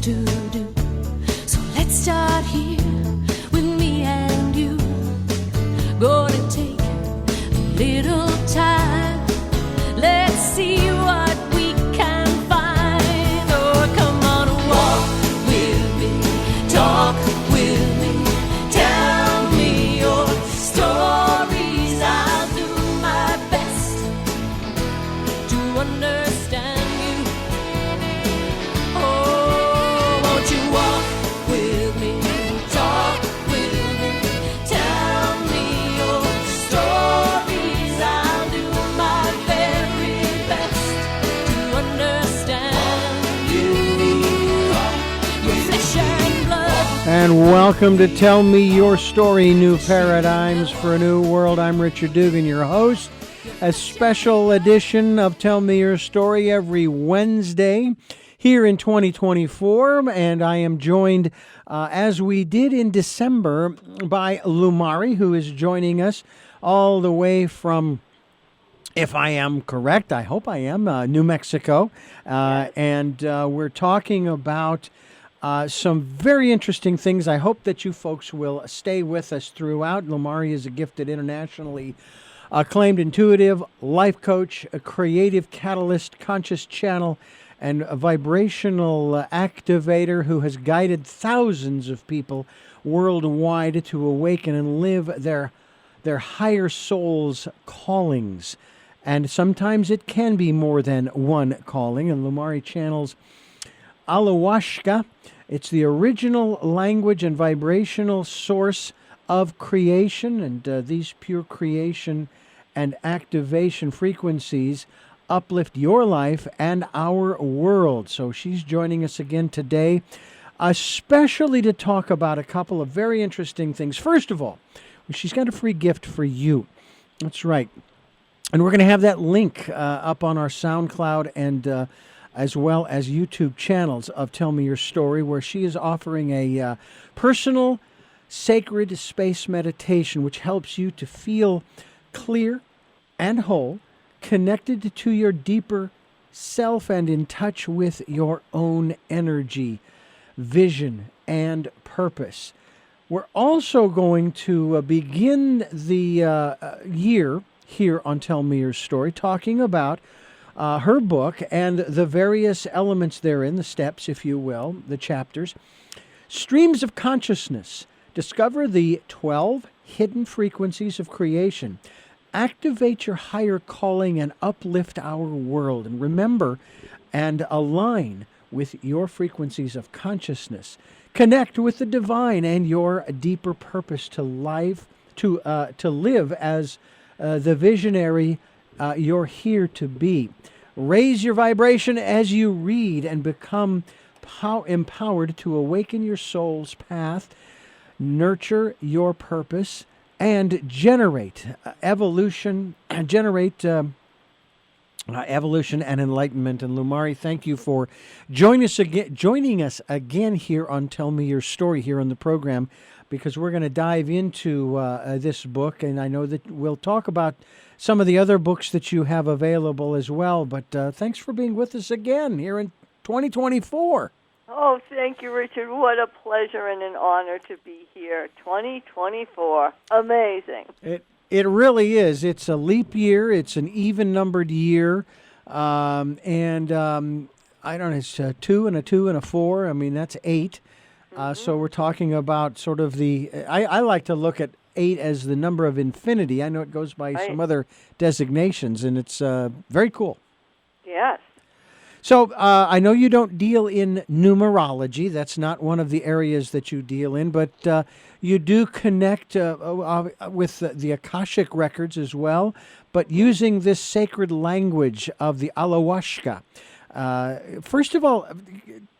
to do. So let's start here with me and you. Gonna take a little time. Let's see what we can find. Oh, come on, walk with me, talk with me, tell me your stories. I'll do my best to understand you. Oh, won't you walk with me, talk with me, tell me your stories. I'll do my very best to understand you. Your flesh and blood. And welcome to Tell Me Your Story, New Paradigms for a New World. I'm Richard Dugan, your host. A special edition of Tell Me Your Story every Wednesday here in 2024. And I am joined, as we did in December, by Lumari, who is joining us all the way from, if I am correct, I hope I am, New Mexico. And we're talking about some very interesting things. I hope that you folks will stay with us throughout. Lumari is a gifted, internationally acclaimed intuitive life coach, a creative catalyst, conscious channel, and a vibrational activator who has guided thousands of people worldwide to awaken and live their higher soul's callings. And sometimes it can be more than one calling. And Lumari channels Alawashka. It's the original language and vibrational source of creation, and these pure creation and activation frequencies uplift your life and our world. So she's joining us again today, especially to talk about a couple of very interesting things. First of all, she's got a free gift for you. That's right. And we're going to have that link up on our SoundCloud and as well as YouTube channels of Tell Me Your Story, where she is offering a personal sacred space meditation which helps you to feel clear and whole, connected to your deeper self and in touch with your own energy, vision, and purpose. We're also going to begin the year here on Tell Me Your Story talking about her book and the various elements therein, the steps, if you will, the chapters. Streams of Consciousness. Discover the 12 hidden frequencies of creation. Activate your higher calling and uplift our world. And remember and align with your frequencies of consciousness. Connect with the divine and your deeper purpose to life, to live as the visionary you're here to be. Raise your vibration as you read and become empowered to awaken your soul's path, nurture your purpose, and generate evolution and enlightenment. And Lumari, thank you for joining us again here on Tell Me Your Story here on the program, because we're going to dive into this book, and I know that we'll talk about some of the other books that you have available as well. But thanks for being with us again here in 2024. Oh, thank you, Richard. What a pleasure and an honor to be here. 2024. Amazing. It really is. It's a leap year. It's an even-numbered year. I don't know, it's a 2 and a 2 and a 4. I mean, that's 8. So we're talking about sort of I like to look at 8 as the number of infinity. I know it goes by some other designations, and it's very cool. Yes. So I know you don't deal in numerology. That's not one of the areas that you deal in, but you do connect with the Akashic records as well, but using this sacred language of the Alawashka. First of all,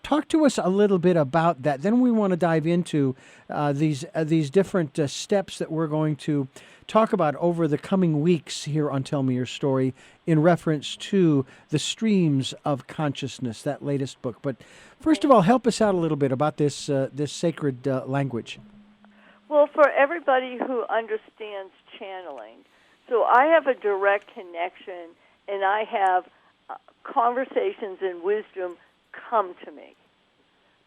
talk to us a little bit about that. Then we want to dive into these different steps that we're going to talk about over the coming weeks here on Tell Me Your Story in reference to the Streams of Consciousness, that latest book. But first of all, help us out a little bit about this sacred language. Well, for everybody who understands channeling, so I have a direct connection, and I have conversations and wisdom come to me.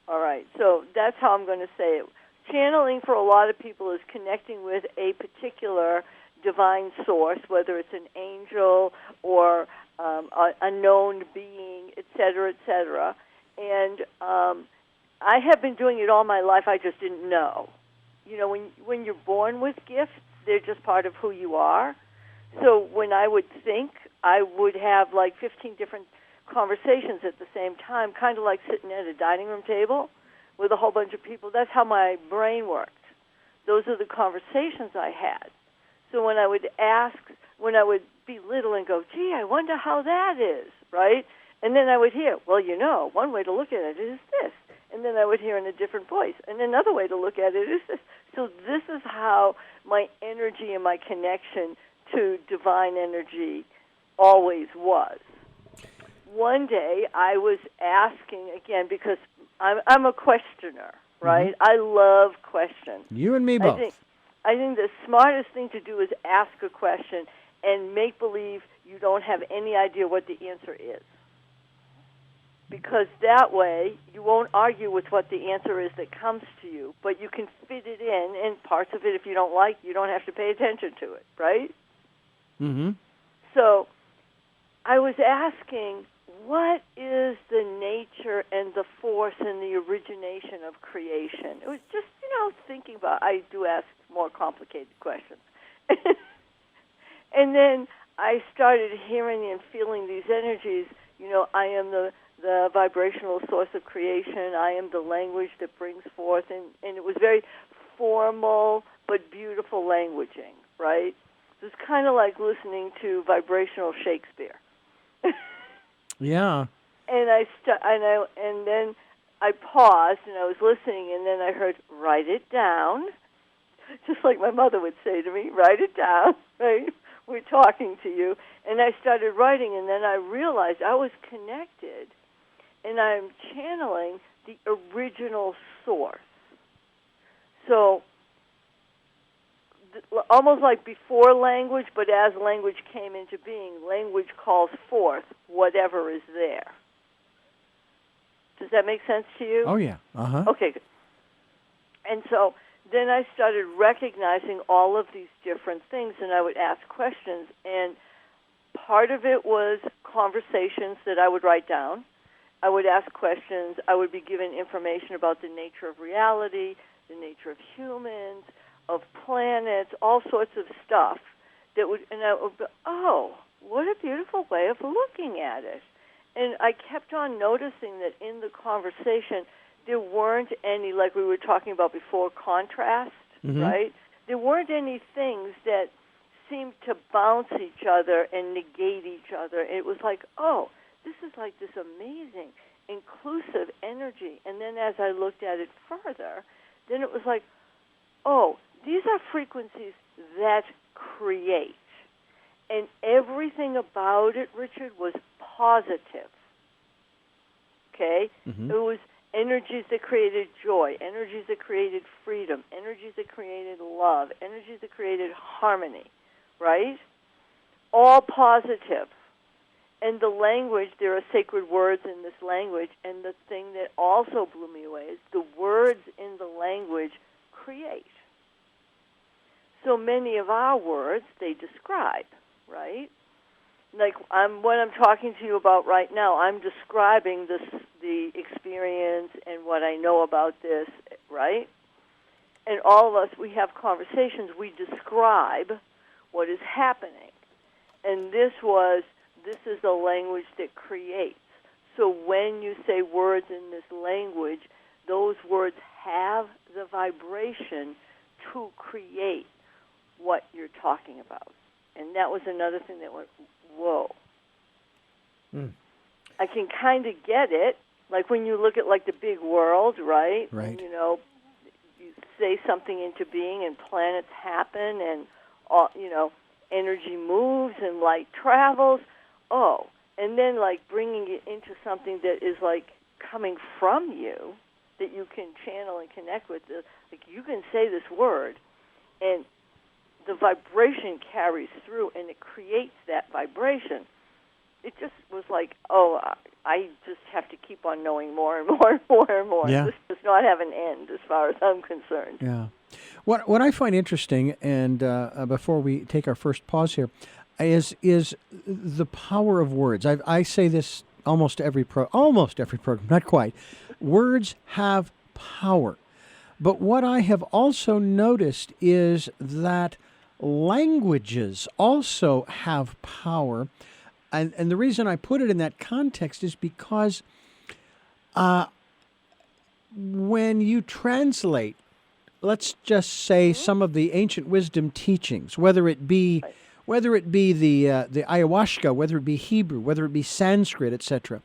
All right. So that's how I'm going to say it. Channeling for a lot of people is connecting with a particular divine source, whether it's an angel or a known being, et cetera, et cetera. And I have been doing it all my life. I just didn't know. You know, when you're born with gifts, they're just part of who you are. So when I would think, I would have like 15 different conversations at the same time, kind of like sitting at a dining room table with a whole bunch of people. That's how my brain worked. Those are the conversations I had. So when I would ask, when I would be little and go, gee, I wonder how that is, right? And then I would hear, well, you know, one way to look at it is this. And then I would hear in a different voice. And another way to look at it is this. So this is how my energy and my connection to divine energy always was. One day I was asking, again, because I'm a questioner, right? I love questions. You and me both. I think the smartest thing to do is ask a question and make believe you don't have any idea what the answer is. Because that way you won't argue with what the answer is that comes to you, but you can fit it in, and parts of it, if you don't like, you don't have to pay attention to it, right? Mm-hmm. So I was asking, what is the nature and the force and the origination of creation? It was just, thinking about, I do ask more complicated questions. And then I started hearing and feeling these energies. I am the vibrational source of creation. I am the language that brings forth. And it was very formal but beautiful languaging, right? It was kind of like listening to vibrational Shakespeare. Yeah. And then I paused and I was listening, and then I heard, write it down, just like my mother would say to me, write it down, right? We're talking to you. And I started writing, and then I realized I was connected, and I'm channeling the original source. So almost like before language, but as language came into being, language calls forth whatever is there. Does that make sense to you? Oh, yeah. Uh-huh. Okay, good. And so then I started recognizing all of these different things, and I would ask questions, and part of it was conversations that I would write down. I would ask questions. I would be given information about the nature of reality, the nature of humans, of planets, all sorts of stuff that would, and I would go, oh, what a beautiful way of looking at it. And I kept on noticing that in the conversation, there weren't any, like we were talking about before, contrast, right? There weren't any things that seemed to bounce each other and negate each other. It was like, oh, this is like this amazing, inclusive energy. And then as I looked at it further, then it was like, oh, these are frequencies that create. And everything about it, Richard, was positive. Okay? It was energies that created joy, energies that created freedom, energies that created love, energies that created harmony, right? All positive. And the language, there are sacred words in this language, and the thing that also blew me away is the words in the language create. So many of our words, they describe, right? Like what I'm talking to you about right now, I'm describing the experience and what I know about this, right? And all of us, we have conversations, we describe what is happening. And this is a language that creates. So when you say words in this language, those words have the vibration to create what you're talking about. And that was another thing that went, whoa. I can kind of get it, like when you look at like the big world, right? Right. And, you say something into being and planets happen and, all, energy moves and light travels. Oh, and then like bringing it into something that is like coming from you that you can channel and connect with. Like you can say this word and the vibration carries through and it creates that vibration. it just was like, I just have to keep on knowing more and more and more and more. Yeah. This does not have an end as far as I'm concerned. Yeah. What I find interesting, and before we take our first pause here, is the power of words. I say this almost every program, not quite. Words have power. But what I have also noticed is that languages also have power. And the reason I put it in that context is because when you translate, let's just say some of the ancient wisdom teachings, whether it be the ayahuasca, whether it be Hebrew, whether it be Sanskrit, etc.,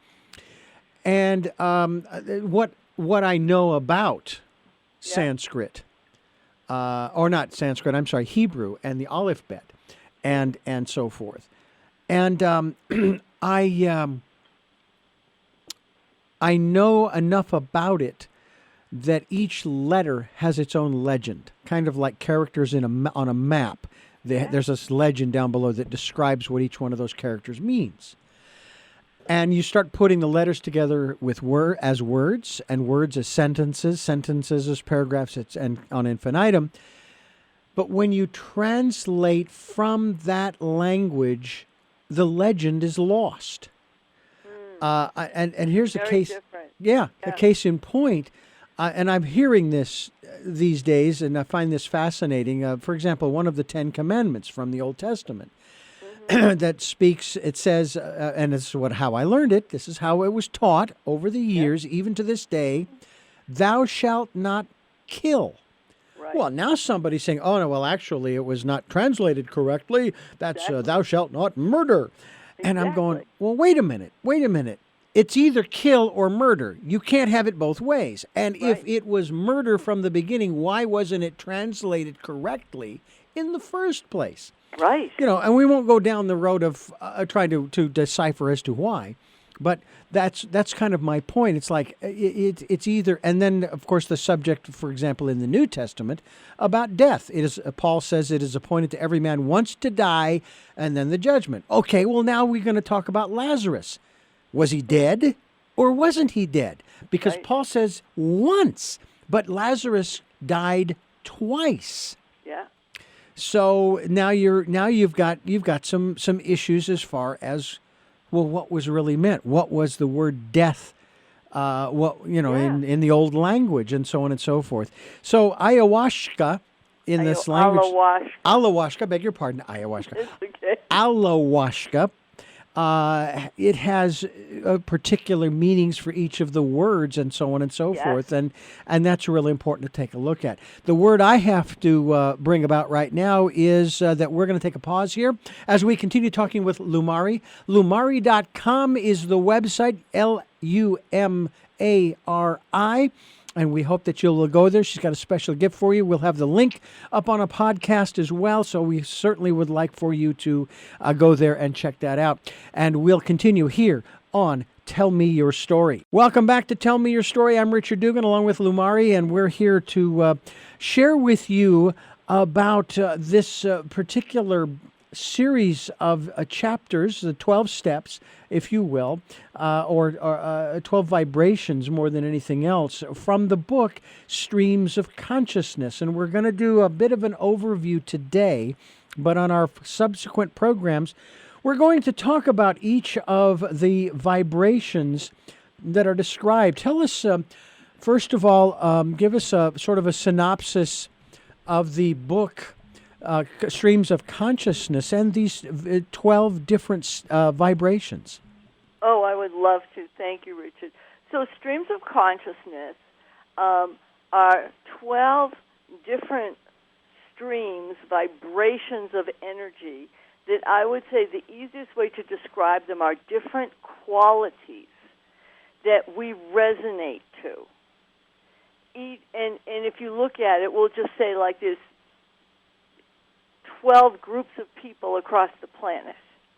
and what I know about Sanskrit, or not Sanskrit, I'm sorry, Hebrew and the alphabet, and so forth. And I know enough about it that each letter has its own legend, kind of like characters on a map. There's this legend down below that describes what each one of those characters means. And you start putting the letters together with as words, and words as sentences as paragraphs, and on infinitum. But when you translate from that language, the legend is lost. And here's a case. Different. A case in point. And I'm hearing this these days, and I find this fascinating. For example, one of the 10 Commandments from the Old Testament that speaks, it says, and this is how I learned it, this is how it was taught over the years, even to this day, thou shalt not kill. Right. Well, now somebody's saying, oh, no, well, actually, it was not translated correctly. That's thou shalt not murder. And I'm going, well, wait a minute. It's either kill or murder. You can't have it both ways. And if it was murder from the beginning, why wasn't it translated correctly in the first place? Right. And we won't go down the road of trying to decipher as to why. But that's kind of my point. It's like it's either, and then of course the subject, for example, in the New Testament about death. It is Paul says it is appointed to every man once to die, and then the judgment. Okay, well now we're going to talk about Lazarus. Was he dead or wasn't he dead? Because Paul says once, but Lazarus died twice. Yeah. So now you've got some issues as far as, well, what was really meant? What was the word death? In the old language, and so on and so forth. So ayahuasca in this language. Ayahuasca. Beg your pardon. Ayahuasca. It's okay. Ayahuasca. It has particular meanings for each of the words, and so on and so forth, and that's really important to take a look at. The word I have to bring about right now is that we're going to take a pause here as we continue talking with Lumari. Lumari.com is the website, Lumari. And we hope that you'll go there. She's got a special gift for you. We'll have the link up on a podcast as well, so we certainly would like for you to go there and check that out. And we'll continue here on Tell Me Your Story. Welcome back to Tell Me Your Story. I'm Richard Dugan along with Lumari, and we're here to share with you about this particular series of chapters, the 12 steps, if you will, or 12 vibrations more than anything else, from the book Streams of Consciousness. And we're going to do a bit of an overview today, but on our subsequent programs, we're going to talk about each of the vibrations that are described. Tell us, first of all, give us a sort of a synopsis of the book Streams of Consciousness and these 12 different vibrations. Oh, I would love to. Thank you, Richard. So Streams of Consciousness are 12 different streams, vibrations of energy that I would say the easiest way to describe them are different qualities that we resonate to. And if you look at it, we'll just say like this, 12 groups of people across the planet.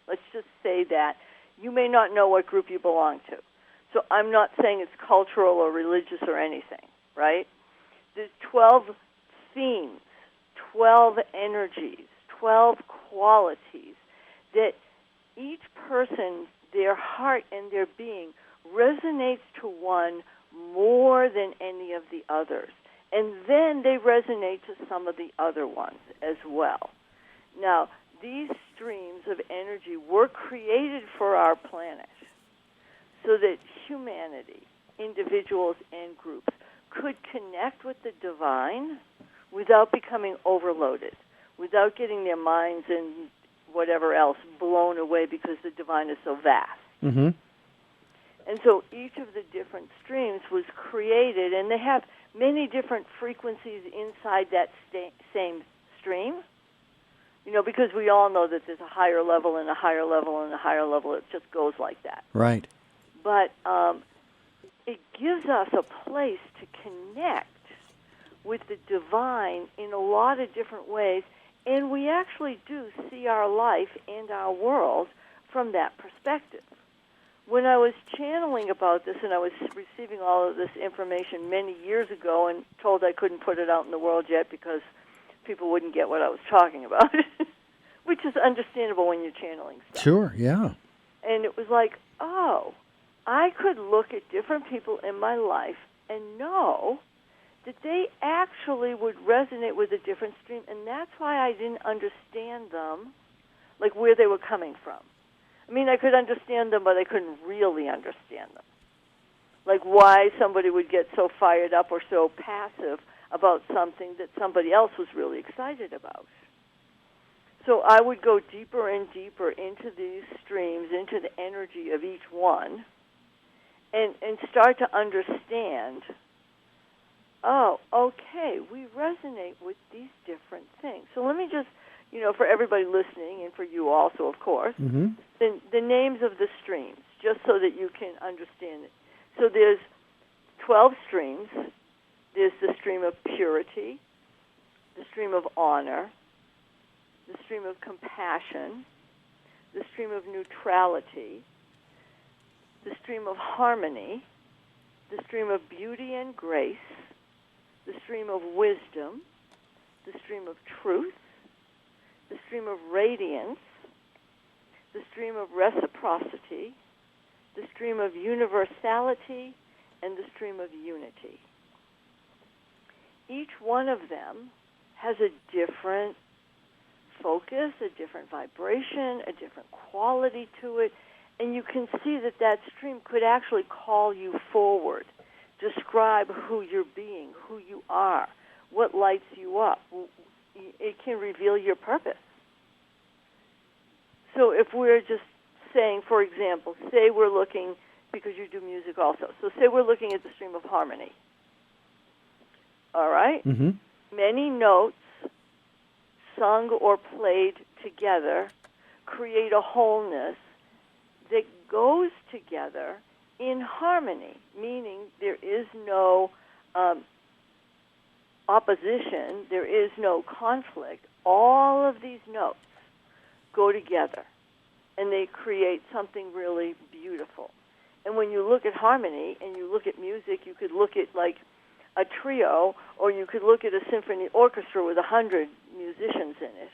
Let's just say that. You may not know what group you belong to. So I'm not saying it's cultural or religious or anything, right? There's 12 themes, 12 energies, 12 qualities that each person their heart and their being resonates to one more than any of the others. And then they resonate to some of the other ones as well. Now, these streams of energy were created for our planet so that humanity, individuals and groups, could connect with the divine without becoming overloaded, without getting their minds and whatever else blown away because the divine is so vast. Mm-hmm. And so each of the different streams was created, and they have many different frequencies inside that same stream. You know, because we all know that there's a higher level and a higher level and a higher level. It just goes like that. Right. But it gives us a place to connect with the divine in a lot of different ways, and we actually do see our life and our world from that perspective. When I was channeling about this, and I was receiving all of this information many years ago and told I couldn't put it out in the world yet because people wouldn't get what I was talking about, which is understandable when you're channeling stuff. Sure, yeah. And it was like, oh, I could look at different people in my life and know that they actually would resonate with a different stream, and that's why I didn't understand them, like where they were coming from. I mean, I could understand them, but I couldn't really understand them. Like why somebody would get so fired up or so passive about something that somebody else was really excited about. So I would go deeper and deeper into these streams, into the energy of each one, and start to understand, oh, okay, we resonate with these different things. So let me just, for everybody listening, and for you also, of course, mm-hmm. the names of the streams, just so that you can understand it. So there's 12 streams. There's the stream of purity, the stream of honor, the stream of compassion, the stream of neutrality, the stream of harmony, the stream of beauty and grace, the stream of wisdom, the stream of truth, the stream of radiance, the stream of reciprocity, the stream of universality, and the stream of unity. Each one of them has a different focus, a different vibration, a different quality to it, and you can see that that stream could actually call you forward, describe who you're being, who you are, what lights you up. It can reveal your purpose. So if we're just saying, for example, say we're looking, because you do music also, so say we're looking at the stream of harmony. All right? Mm-hmm. Many notes sung or played together create a wholeness that goes together in harmony, meaning there is no opposition, there is no conflict. All of these notes go together, and they create something really beautiful. And when you look at harmony and you look at music, you could look at like a trio, or you could look at a symphony orchestra with 100 musicians in it.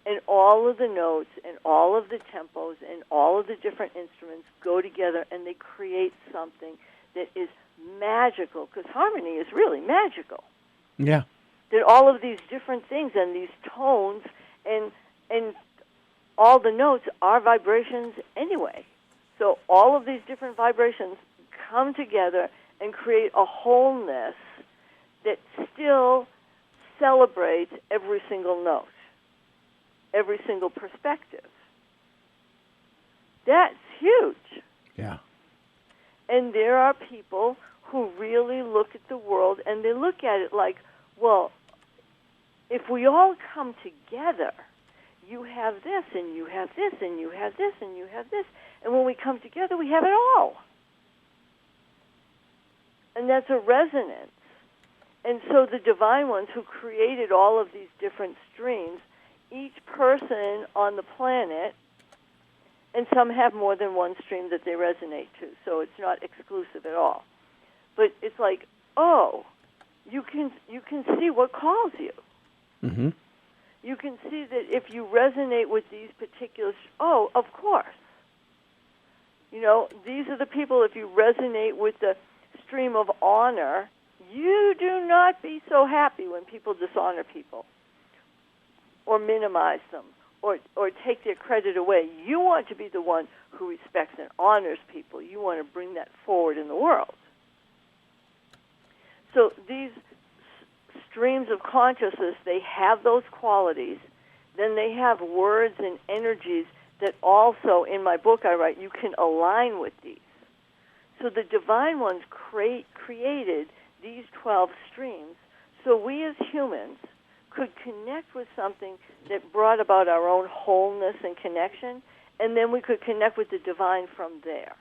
And all of the notes and all of the tempos and all of the different instruments go together, and they create something that is magical, because harmony is really magical. Yeah. That all of these different things and these tones and all the notes are vibrations anyway. So all of these different vibrations come together and create a wholeness that still celebrates every single note, every single perspective. That's huge. Yeah. And there are people who really look at the world and they look at it like, well, if we all come together, you have this and you have this and you have this and you have this. And when we come together, we have it all. And that's a resonance. And so the divine ones who created all of these different streams, each person on the planet, and some have more than one stream that they resonate to, so it's not exclusive at all. But it's like, oh, you can see what calls you. Mm-hmm. You can see that if you resonate with these particular, oh, of course. These are the people, if you resonate with the stream of honor, you do not be so happy when people dishonor people or minimize them or take their credit away. You want to be the one who respects and honors people. You want to bring that forward in the world. So these streams of consciousness, they have those qualities. Then they have words and energies that also, in my book I write, you can align with these. So the divine ones created these 12 streams so we as humans could connect with something that brought about our own wholeness and connection, and then we could connect with the divine from there.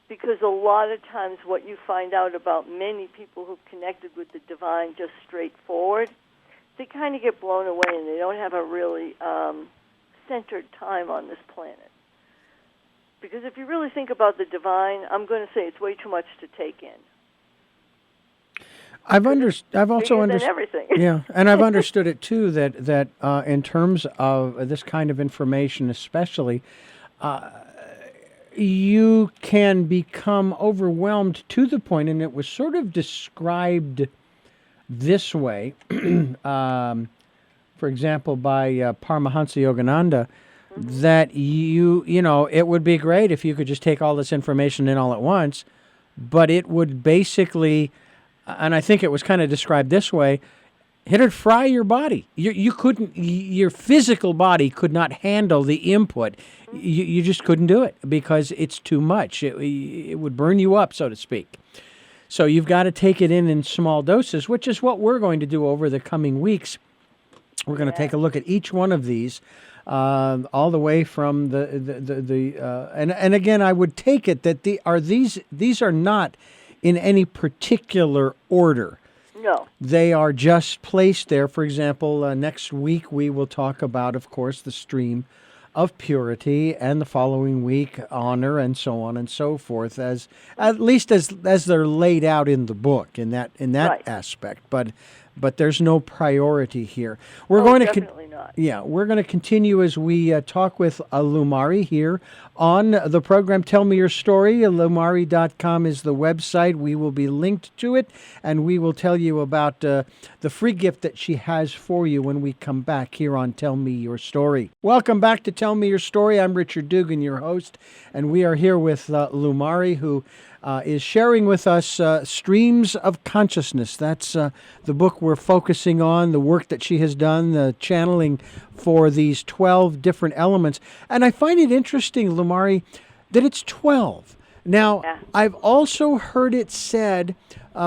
Because a lot of times what you find out about many people who've connected with the divine just straightforward, they kind of get blown away and they don't have a really centered time on this planet. Because if you really think about the divine, I'm going to say it's way too much to take in. I've also understood everything. Yeah, and I've understood it too that in terms of this kind of information, especially, you can become overwhelmed to the point, and it was sort of described this way, for example, by Paramahansa Yogananda, that it would be great if you could just take all this information in all at once, but it would basically, and I think it was kind of described this way, it'd fry your body. You couldn't, your physical body could not handle the input. You just couldn't do it because it's too much. It would burn you up, so to speak. So you've got to take it in small doses, which is what we're going to do over the coming weeks. We're going to take a look at each one of these, all the way from and again, I would take it that these are not in any particular order. No. They are just placed there. For example, next week we will talk about, of course, the stream of purity, and the following week honor, and so on and so forth, as at least as they're laid out in the book in that right. aspect. But there's no priority here. We're going to definitely not. Yeah, we're going to continue as we talk with LUMARI here on the program Tell Me Your Story. Lumari.com is the website. We will be linked to it, and we will tell you about the free gift that she has for you when we come back here on Tell Me Your Story. Welcome back to Tell Me Your Story. I'm Richard Dugan, your host, and we are here with LUMARI, who is sharing with us Streams of Consciousness. That's the book we're focusing on, the work that she has done, the channeling for these 12 different elements. And I find it interesting, LUMARI, that it's 12. Now, I've also heard it said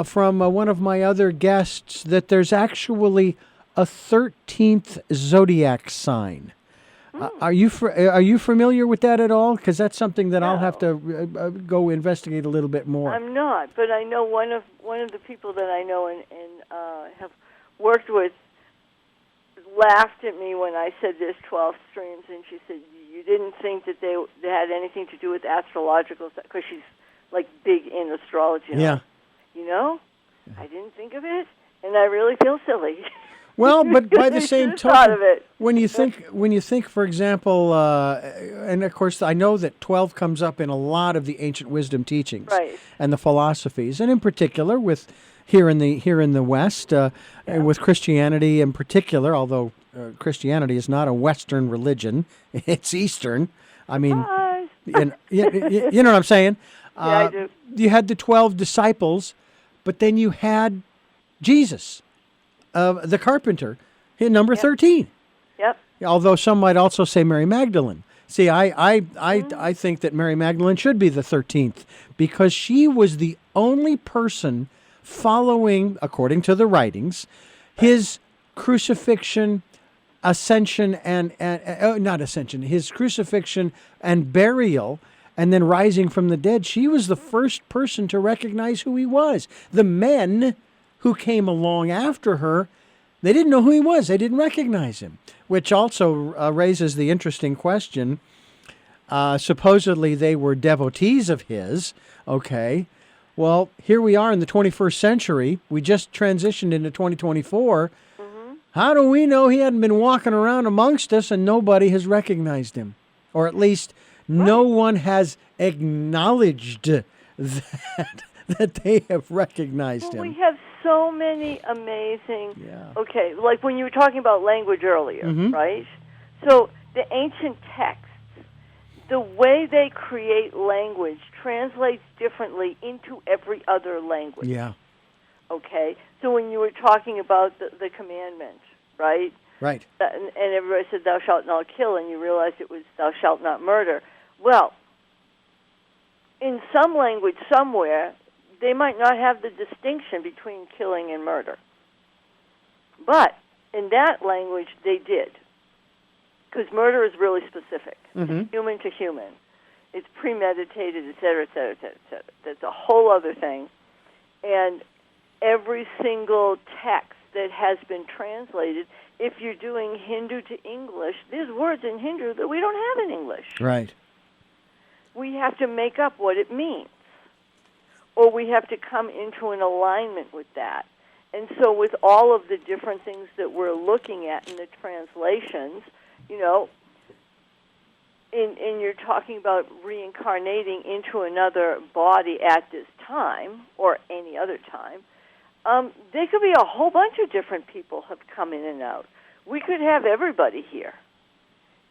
from one of my other guests that there's actually a 13th zodiac sign. Are you familiar with that at all? Because that's something that I'll have to go investigate a little bit more. I'm not, but I know one of the people that I know and have worked with laughed at me when I said there's 12 streams, and she said, you didn't think that they had anything to do with astrological stuff, because she's like big in astrology. Yeah. I didn't think of it, and I really feel silly. Well, but by the same thought token, of it. when you think, for example, and of course, I know that 12 comes up in a lot of the ancient wisdom teachings, right, and the philosophies, and in particular with here in the West, with Christianity in particular. Although Christianity is not a Western religion, it's Eastern. I mean, you know what I'm saying? Yeah, I do. You had the 12 disciples, but then you had Jesus. The carpenter, number 13. Yep. Although some might also say Mary Magdalene. See, I think that Mary Magdalene should be the 13th because she was the only person following, according to the writings, his crucifixion, ascension, and not ascension, his crucifixion and burial, and then rising from the dead. She was the first person to recognize who he was. The men who came along after her, they didn't know who he was. They didn't recognize him, which also raises the interesting question. Supposedly they were devotees of his. Okay. Well, here we are in the 21st century. We just transitioned into 2024. Mm-hmm. How do we know he hadn't been walking around amongst us and nobody has recognized him? Or at least no one has acknowledged that they have recognized Well, him. we have so many amazing. Yeah. Okay, like when you were talking about language earlier, Mhm. right? So the ancient texts, the way they create language translates differently into every other language. Yeah. Okay, so when you were talking about the commandment, right? Right. And everybody said, "Thou shalt not kill," and you realized it was, "Thou shalt not murder." Well, in some language somewhere, they might not have the distinction between killing and murder. But in that language, they did. Because murder is really specific. Mhm. It's human to human. It's premeditated, et cetera, et cetera, et cetera, et cetera. That's a whole other thing. And every single text that has been translated, if you're doing Hindu to English, there's words in Hindu that we don't have in English. Right. We have to make up what it means, or we have to come into an alignment with that. And so with all of the different things that we're looking at in the translations, you know, and you're talking about reincarnating into another body at this time or any other time, there could be a whole bunch of different people have come in and out. We could have everybody here.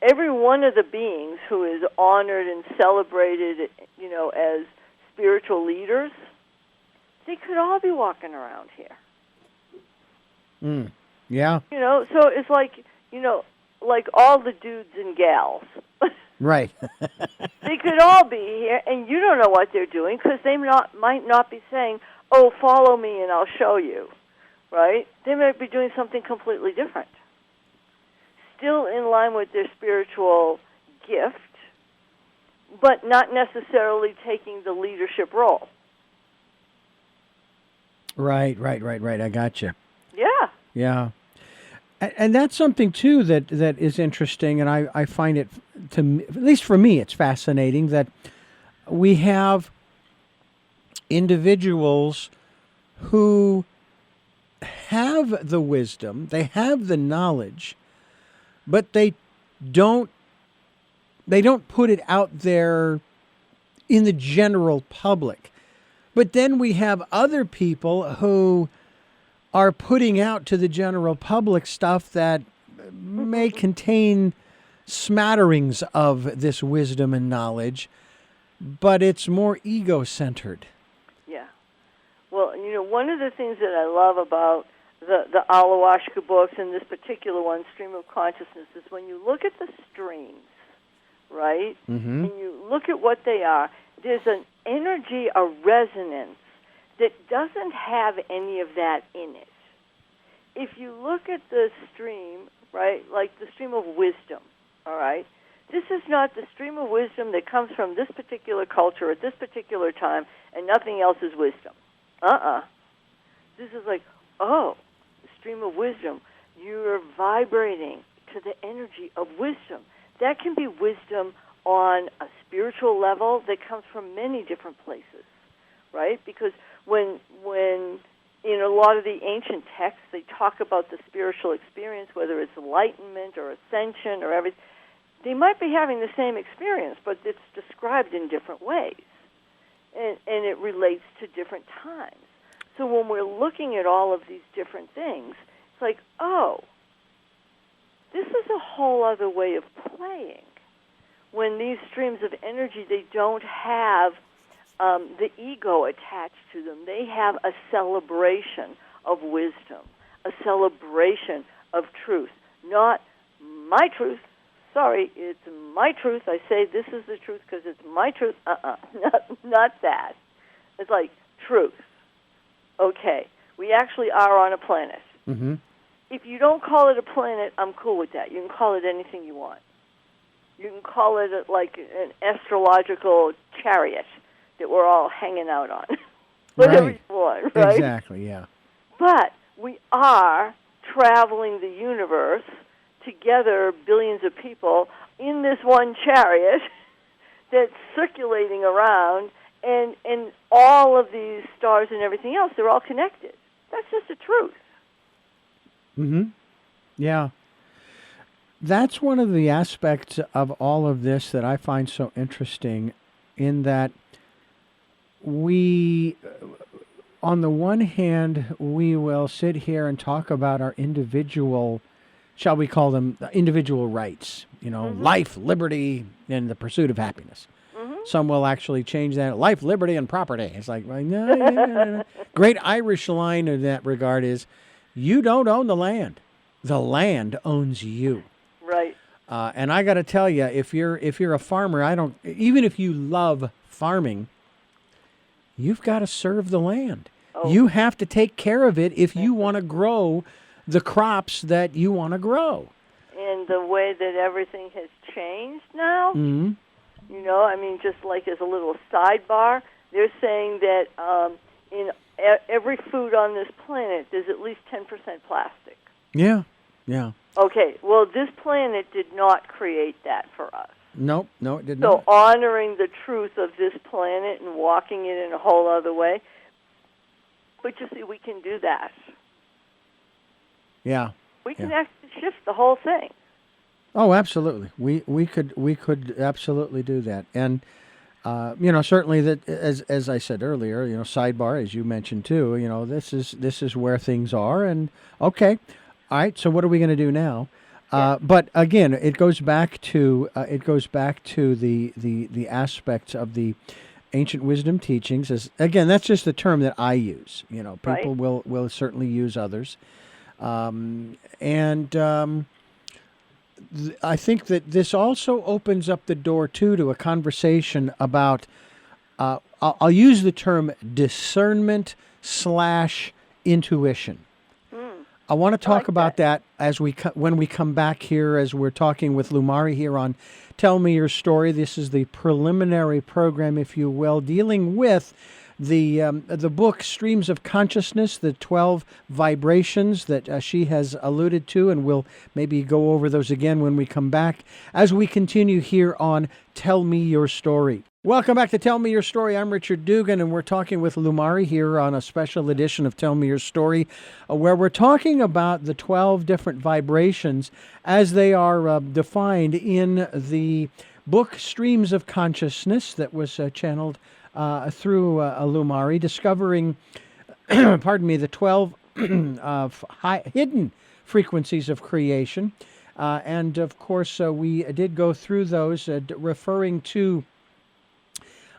Every one of the beings who is honored and celebrated, you know, as spiritual leaders, they could all be walking around here. Yeah. You know, so it's like, you know, like all the dudes and gals. Right. They could all be here, and you don't know what they're doing because they might not be saying, "Oh, follow me and I'll show you," right? They might be doing something completely different. Still in line with their spiritual gift, but not necessarily taking the leadership role. Right. I gotcha. Yeah. Yeah. And that's something, too, that is interesting, and I find it, at least for me, it's fascinating that we have individuals who have the wisdom, they have the knowledge, but they don't put it out there in the general public. But then we have other people who are putting out to the general public stuff that may contain smatterings of this wisdom and knowledge, but it's more ego-centered. Yeah. Well, you know, one of the things that I love about the Ayahuasca books and this particular one, Stream of Consciousness, is when you look at the streams, right, and you look at what they are, there's an energy, a resonance that doesn't have any of that in it. If you look at the stream, right, like the stream of wisdom, all right, this is not the stream of wisdom that comes from this particular culture at this particular time and nothing else is wisdom. This is like, oh, the stream of wisdom. You're vibrating to the energy of wisdom. That can be wisdom on a spiritual level that comes from many different places, right? Because when in a lot of the ancient texts they talk about the spiritual experience, whether it's enlightenment or ascension or everything, they might be having the same experience, but it's described in different ways, and it relates to different times. So when we're looking at all of these different things, it's like, oh, this is a whole other way of playing. When these streams of energy, they don't have the ego attached to them. They have a celebration of wisdom, a celebration of truth. Not my truth. Sorry, it's my truth. I say this is the truth because it's my truth. Not that. It's like truth. Okay, we actually are on a planet. Mm-hmm. If you don't call it a planet, I'm cool with that. You can call it anything you want. You can call it like an astrological chariot that we're all hanging out on. Whatever you want, right? Exactly, yeah. But we are traveling the universe together, billions of people, in this one chariot that's circulating around, and all of these stars and everything else, they're all connected. That's just the truth. Mm-hmm. Yeah. That's one of the aspects of all of this that I find so interesting, in that we, on the one hand, we will sit here and talk about our individual, shall we call them individual rights, life, liberty, and the pursuit of happiness. Some will actually change that, life, liberty, and property. It's like, well, no. Great Irish line in that regard is, you don't own the land. The land owns you. Right. And I got to tell you, if you're a farmer, even if you love farming, you've got to serve the land. Oh. You have to take care of it if you want to grow the crops that you want to grow. And the way that everything has changed now, just like as a little sidebar, they're saying that in every food on this planet, there's at least 10% plastic. Yeah. Okay, well, this planet did not create that for us. No, it did not. So honoring the truth of this planet and walking it in a whole other way, but you see, we can do that. Yeah. We can actually shift the whole thing. Oh, absolutely. We could absolutely do that. And certainly that, as I said earlier, sidebar, as you mentioned too, this is where things are. And okay, all right. So what are we going to do now? But again, it goes back to the aspects of the ancient wisdom teachings. As again, that's just the term that I use. People will certainly use others, I think that this also opens up the door to a conversation about. I'll use the term discernment / intuition. I want to talk about that as when we come back here, as we're talking with Lumari here on Tell Me Your Story. This is the preliminary program, if you will, dealing with the book Streams of Consciousness, the 12 vibrations that she has alluded to, and we'll maybe go over those again when we come back as we continue here on Tell Me Your Story. Welcome back to Tell Me Your Story. I'm Richard Dugan, and we're talking with Lumari here on a special edition of Tell Me Your Story, where we're talking about the 12 different vibrations as they are defined in the book Streams of Consciousness that was channeled through Lumari, discovering, the 12 hidden frequencies of creation. And of course, we did go through those, referring to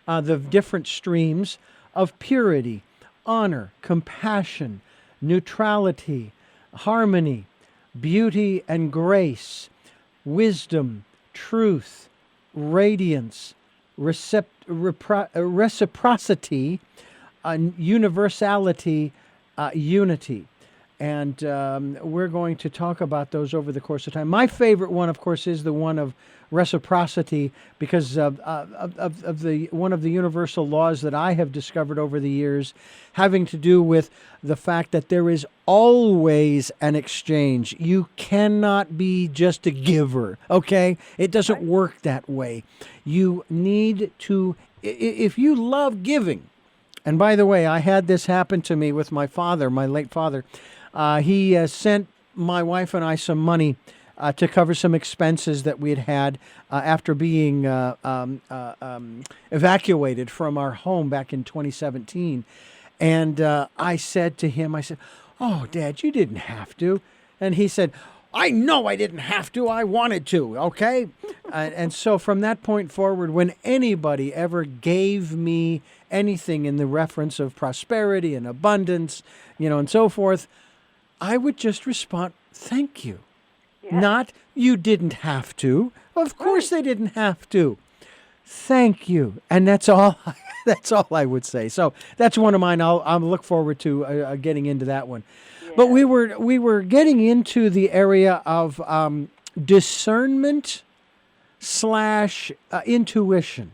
the different streams of purity, honor, compassion, neutrality, harmony, beauty and grace, wisdom, truth, radiance, reciprocity, universality, unity. And we're going to talk about those over the course of time. My favorite one, of course, is the one of reciprocity, because of the one of the universal laws that I have discovered over the years, having to do with the fact that there is always an exchange. You cannot be just a giver, okay? It doesn't work that way. You need to, if you love giving, and by the way, I had this happen to me with my father, my late father. He sent my wife and I some money to cover some expenses that we had after being evacuated from our home back in 2017. And I said to him, "Oh, Dad, you didn't have to." And he said, "I know I didn't have to. I wanted to, okay?" And so from that point forward, when anybody ever gave me anything in the reference of prosperity and abundance, and so forth, I would just respond, "Thank you." Yeah. Not, "You didn't have to." Of course they didn't have to. "Thank you." And that's all. That's all I would say. So that's one of mine. I'll look forward to getting into that one. Yeah. But we were getting into the area of discernment / intuition,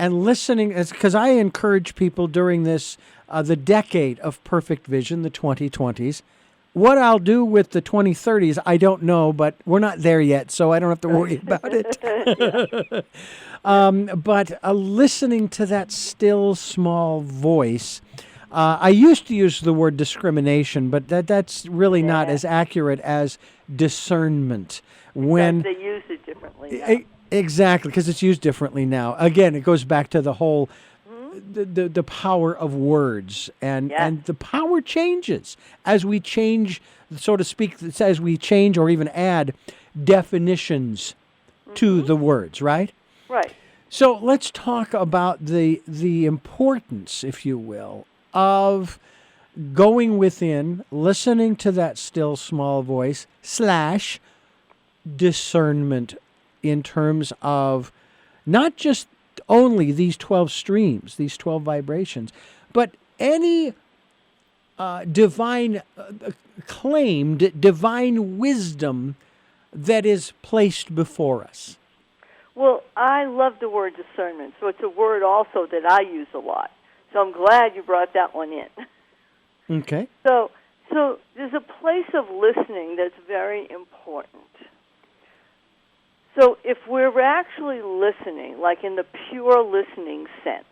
and listening, because I encourage people during this the decade of perfect vision, the 2020s. What I'll do with the 2030s, I don't know, but we're not there yet, so I don't have to worry about it. But listening to that still small voice I used to use the word discrimination, but that's really not as accurate as discernment. When They use it differently now. Exactly, because it's used differently now. Again, it goes back to the whole the power of words, and the power changes as we change, so to speak, as we change or even add definitions to the words, right? Right. So let's talk about the importance, if you will, of going within, listening to that still small voice / discernment in terms of not just only these 12 streams, these 12 vibrations, but any claimed divine wisdom that is placed before us. Well, I love the word discernment, so it's a word also that I use a lot. So I'm glad you brought that one in. Okay. So there's a place of listening that's very important. So if we're actually listening, like in the pure listening sense,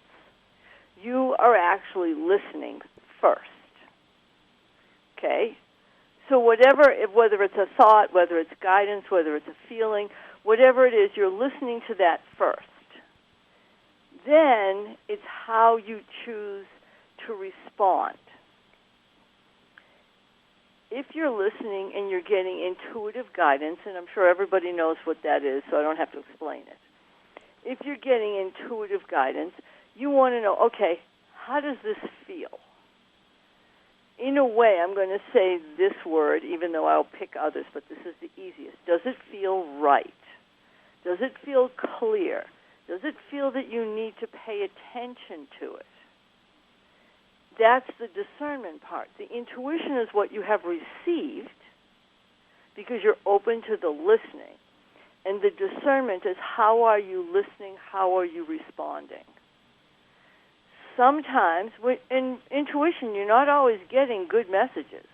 you are actually listening first. Okay? So whether it's a thought, whether it's guidance, whether it's a feeling, whatever it is, you're listening to that first. Then it's how you choose to respond. If you're listening and you're getting intuitive guidance, and I'm sure everybody knows what that is, so I don't have to explain it. If you're getting intuitive guidance, you want to know, okay, how does this feel? In a way, I'm going to say this word, even though I'll pick others, but this is the easiest. Does it feel right? Does it feel clear? Does it feel that you need to pay attention to it? That's the discernment part. The intuition is what you have received because you're open to the listening. And the discernment is how are you listening, how are you responding? Sometimes, in intuition, you're not always getting good messages.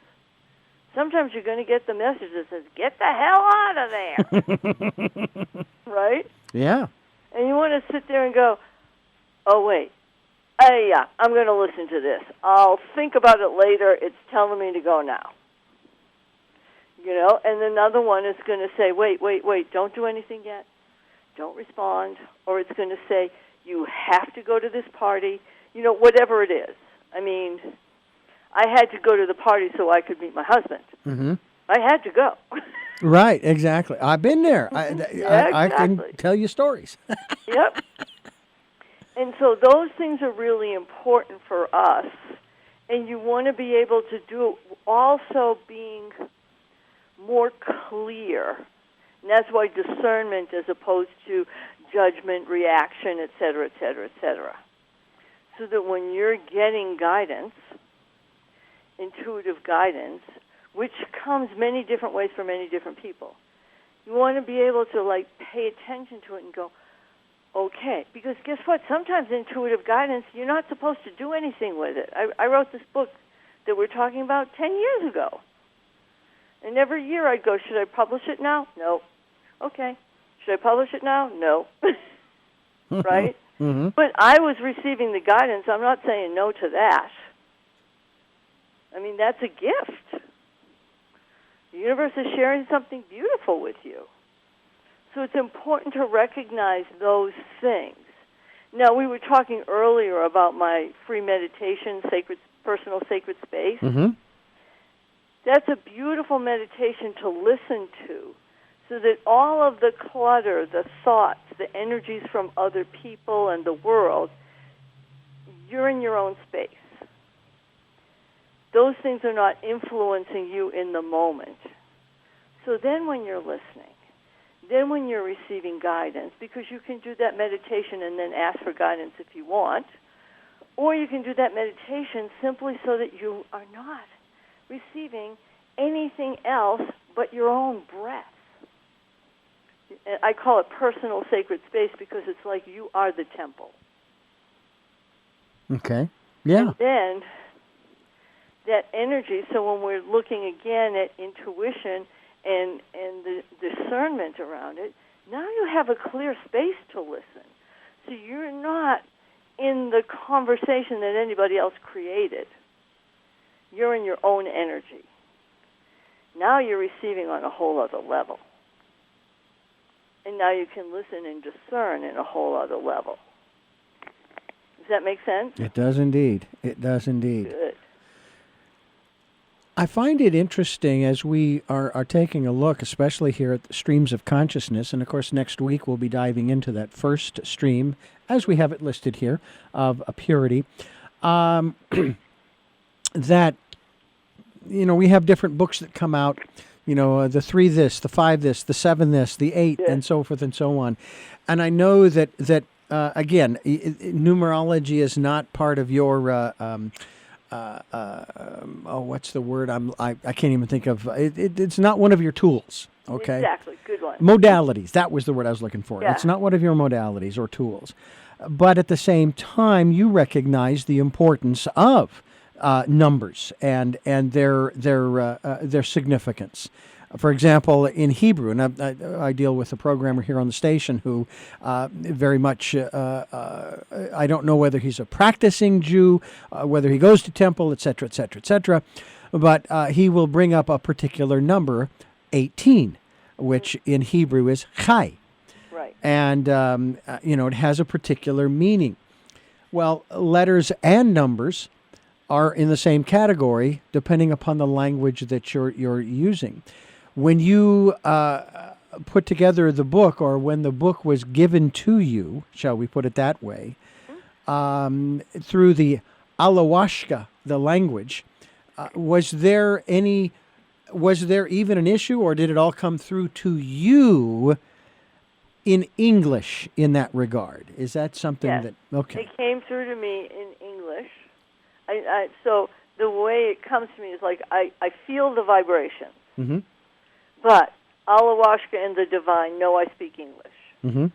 Sometimes you're going to get the message that says, get the hell out of there. Right? Yeah. And you want to sit there and go, oh, wait. Yeah, I'm going to listen to this. I'll think about it later. It's telling me to go now. You know, and another one is going to say, wait, don't do anything yet. Don't respond. Or it's going to say, you have to go to this party. You know, whatever it is. I mean, I had to go to the party so I could meet my husband. Mm-hmm. I had to go. Right, exactly. I've been there. I can tell you stories. Yep. And so those things are really important for us, and you want to be able to do it also being more clear. And that's why discernment as opposed to judgment, reaction, et cetera, et cetera, et cetera. So that when you're getting guidance, intuitive guidance, which comes many different ways for many different people, you want to be able to, like, pay attention to it and go, okay, because guess what? Sometimes intuitive guidance, you're not supposed to do anything with it. I wrote this book that we're talking about 10 years ago. And every year I'd go, should I publish it now? No. Okay. Should I publish it now? No. Right? Mm-hmm. But I was receiving the guidance. I'm not saying no to that. I mean, that's a gift. The universe is sharing something beautiful with you. So it's important to recognize those things. Now, we were talking earlier about my free meditation, personal sacred space. Mm-hmm. That's a beautiful meditation to listen to so that all of the clutter, the thoughts, the energies from other people and the world, you're in your own space. Those things are not influencing you in the moment. So then when you're listening, then when you're receiving guidance, because you can do that meditation and then ask for guidance if you want, or you can do that meditation simply so that you are not receiving anything else but your own breath. I call it personal sacred space because it's like you are the temple. Okay. Yeah. And then that energy, so when we're looking again at intuition and the discernment around it, now you have a clear space to listen. So you're not in the conversation that anybody else created. You're in your own energy. Now you're receiving on a whole other level. And now you can listen and discern in a whole other level. Does that make sense? It does indeed. It does indeed. Good. I find it interesting as we are taking a look, especially here at the streams of consciousness, and of course next week we'll be diving into that first stream, as we have it listed here, of a purity, that, we have different books that come out, the 3 this, the 5 this, the 7 this, the 8, and so forth and so on. And I know that again, numerology is not part of your what's the word? I can't even think of. It's not one of your tools. Okay. Exactly. Good one. Modalities. That was the word I was looking for. Yeah. It's not one of your modalities or tools, but at the same time, you recognize the importance of numbers and their significance. For example, in Hebrew, and I deal with a programmer here on the station who very much, I don't know whether he's a practicing Jew, whether he goes to temple, et cetera, but he will bring up a particular number, 18, which in Hebrew is chai. Right. And, it has a particular meaning. Well, letters and numbers are in the same category depending upon the language that you're using. When you put together the book, or when the book was given to you, shall we put it that way, through the Alawashka, the language, was there even an issue, or did it all come through to you in English in that regard? Is that something Yes. that, okay. It came through to me in English. So the way it comes to me is like I feel the vibration. Mm-hmm. But Alawashka and the divine know I speak English. Mm-hmm.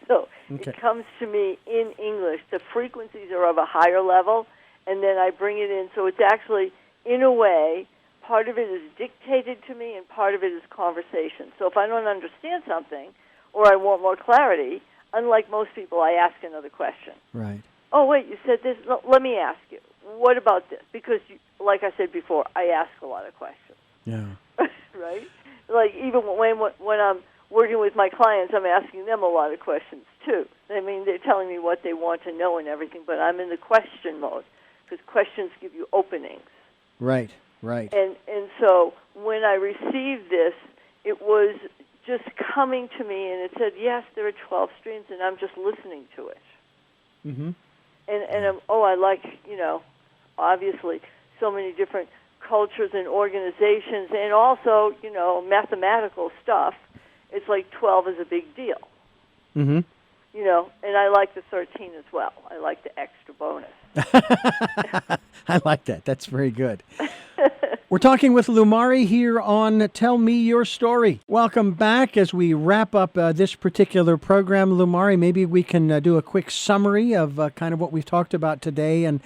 So Okay. it comes to me in English. The frequencies are of a higher level, and then I bring it in. So it's actually, in a way, part of it is dictated to me and part of it is conversation. So if I don't understand something or I want more clarity, unlike most people, I ask another question. Right. Oh, wait, you said this. Let me ask you. What about this? Because, like I said before, I ask a lot of questions. Yeah. Right? Like, even when I'm working with my clients, I'm asking them a lot of questions, too. I mean, they're telling me what they want to know and everything, but I'm in the question mode because questions give you openings. Right. And so when I received this, it was just coming to me, and it said, yes, there are 12 streams, and I'm just listening to it. Mm-hmm. And I like, obviously, so many different cultures and organizations, and also, mathematical stuff. It's like 12 is a big deal. Mm-hmm. And I like the 13 as well. I like the extra bonus. I like that. That's very good. We're talking with Lumari here on Tell Me Your Story. Welcome back as we wrap up this particular program. Lumari, maybe we can do a quick summary of kind of what we've talked about today and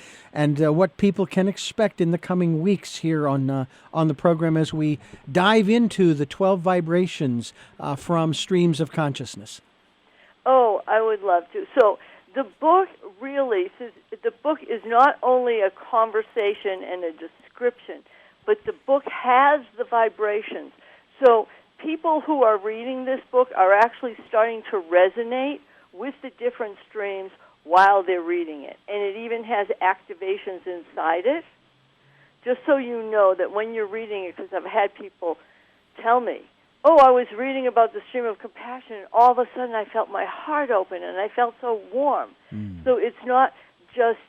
what people can expect in the coming weeks here on the program as we dive into the 12 vibrations from streams of consciousness. Oh, I would love to. So the book is not only a conversation and a description, but the book has the vibrations. So people who are reading this book are actually starting to resonate with the different streams while they're reading it. And it even has activations inside it, just so you know that when you're reading it, because I've had people tell me, I was reading about the stream of compassion, and all of a sudden I felt my heart open, and I felt so warm. So it's not just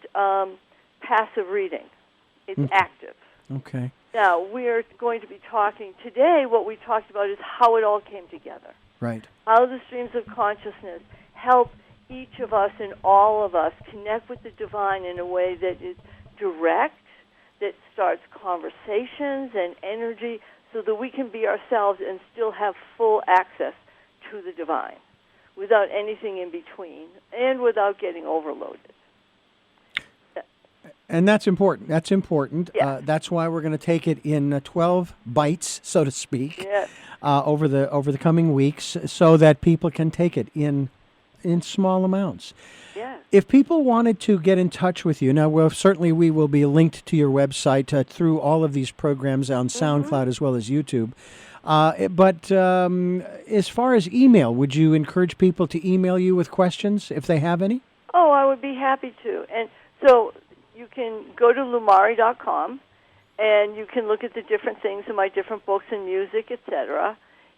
passive reading. It's active. Okay. Now, we're going to be talking today, what we talked about is how it all came together. Right. How the streams of consciousness help each of us and all of us connect with the divine in a way that is direct, that starts conversations and energy, so that we can be ourselves and still have full access to the divine without anything in between and without getting overloaded. And that's important. That's important. Yeah. That's why we're going to take it in 12 bites, so to speak, Yes. over the coming weeks, so that people can take it in small amounts. Yes. If people wanted to get in touch with you, now, well, certainly we will be linked to your website through all of these programs on SoundCloud as well as YouTube. But as far as email, would you encourage people to email you with questions if they have any? Oh, I would be happy to. And so you can go to LUMARI.com, and you can look at the different things in my different books and music, etc.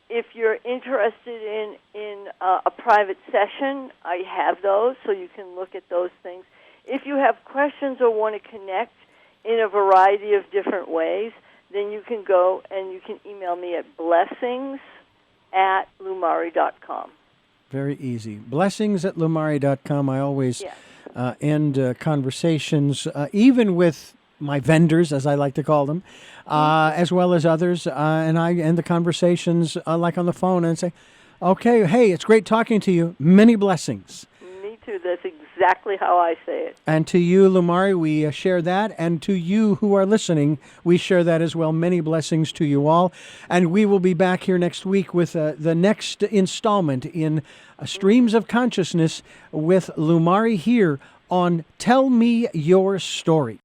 If you're interested in a private session, I have those, so you can look at those things. If you have questions or want to connect in a variety of different ways, then you can go and you can email me at blessings@lumari.com. Very easy. Blessings@lumari.com. I always end conversations, even with my vendors, as I like to call them, as well as others, and I end the conversations like on the phone and say, okay, hey, it's great talking to you. Many blessings. Me too. That's exactly how I say it. And to you, Lumari, we share that. And to you who are listening, we share that as well. Many blessings to you all. And we will be back here next week with the next installment in Streams of Consciousness with Lumari here on Tell Me Your Story.